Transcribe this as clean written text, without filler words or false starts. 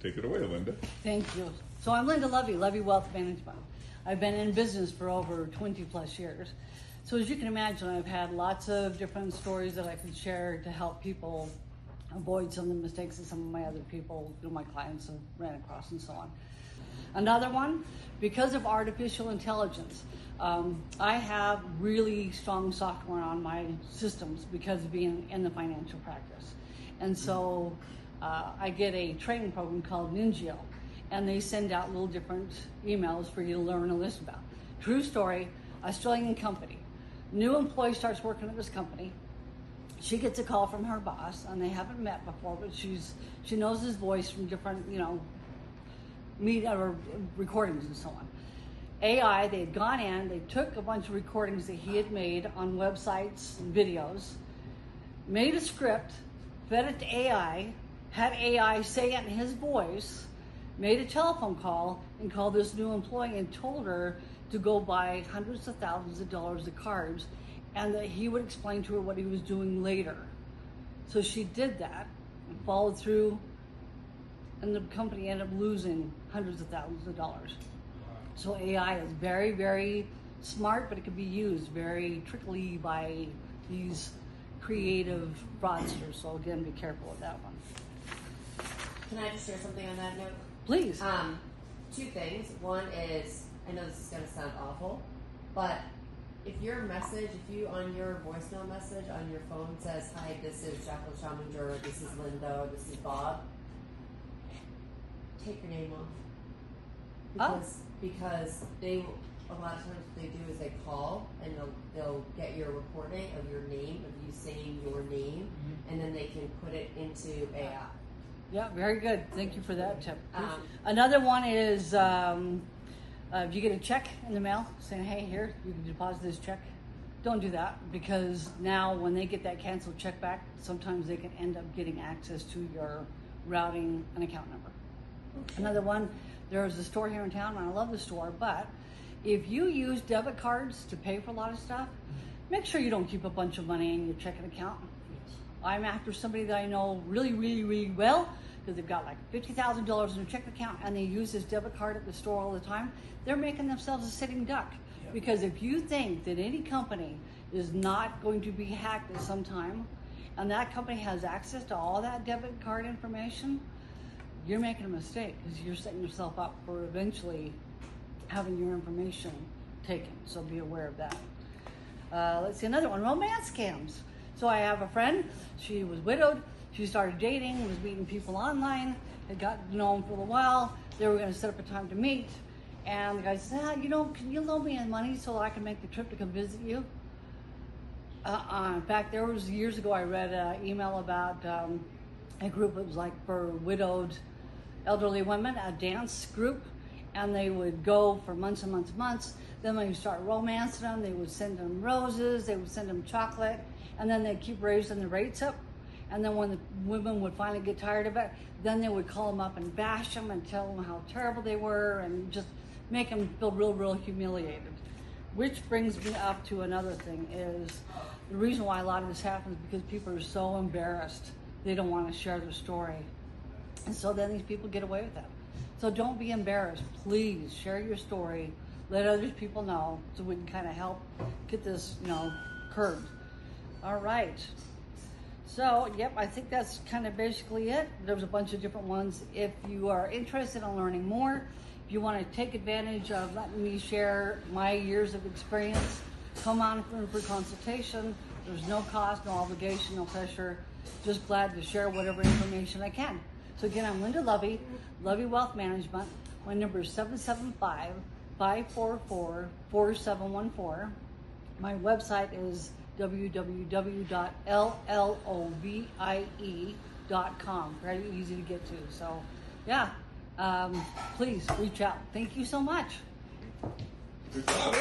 Take it away, Linda. Thank you. So I'm Linda Lovey, Lovey Wealth Management. I've been in business for over 20 plus years. So as you can imagine, I've had lots of different stories that I can share to help people avoid some of the mistakes that some of my other people, my clients have ran across and so on. Another one, because of artificial intelligence, I have really strong software on my systems because of being in the financial practice. And so I get a training program called Ningio, and they send out little different emails for you to learn and listen about. True story, Australian company. New employee starts working at this company. She gets a call from her boss, and they haven't met before, but she knows his voice from different, media or recordings and so on. AI, they had gone in, they took a bunch of recordings that he had made on websites and videos, made a script, fed it to AI, had AI say it in his voice, made a telephone call, and called this new employee and told her to go buy hundreds of thousands of dollars of cards, and that he would explain to her what he was doing later. So she did that and followed through, and the company ended up losing hundreds of thousands of dollars. So AI is very, very smart, but it can be used very trickily by these creative fraudsters. So again, be careful with that one. Can I just share something on that note? Please. Two things. One is, I know this is going to sound awful, but if your message, if you on your voicemail message on your phone says, "Hi, this is Jacqueline Schaumlinger, or this is Linda, or this is Bob," take your name off. Because they, a lot of times what they do is they call and they'll get your recording of your name, of you saying your name, and then they can put it into AI. Yeah, very good. Thank you for that tip. Another one is if you get a check in the mail saying, "Hey, here, you can deposit this check." Don't do that, because now when they get that canceled check back, sometimes they can end up getting access to your routing and account number. Okay. Another one, there's a store here in town, and I love the store, but if you use debit cards to pay for a lot of stuff, make sure you don't keep a bunch of money in your checking account. I'm after somebody that I know really, really, really well, because they've got like $50,000 in their checking account, and they use this debit card at the store all the time. They're making themselves a sitting duck. Yep. Because if you think that any company is not going to be hacked at some time, and that company has access to all that debit card information, you're making a mistake, because you're setting yourself up for eventually having your information taken. So be aware of that. Let's see, another one, romance scams. So I have a friend, she was widowed, she started dating, was meeting people online, had gotten to know them for a little while. They were going to set up a time to meet, and the guy said, "Can you loan me money so I can make the trip to come visit you?" In fact, there was years ago I read an email about a group that was like for widowed elderly women, a dance group, and they would go for months and months and months. Then when you start romancing them, they would send them roses, they would send them chocolate, and then they'd keep raising the rates up. And then when the women would finally get tired of it, then they would call them up and bash them and tell them how terrible they were and just make them feel real, real humiliated. Which brings me up to another thing, is the reason why a lot of this happens because people are so embarrassed. They don't want to share their story. And so then these people get away with that. So don't be embarrassed. Please share your story. Let other people know so we can kind of help get this, curbed. All right. So, yep, I think that's kind of basically it. There's a bunch of different ones. If you are interested in learning more, if you want to take advantage of letting me share my years of experience, come on for consultation. There's no cost, no obligation, no pressure. Just glad to share whatever information I can. So again, I'm Linda Lovey, Lovey Wealth Management. My number is 775-544-4714. My website is www.llovie.com. Very easy to get to. So, yeah, please reach out. Thank you so much. Good job.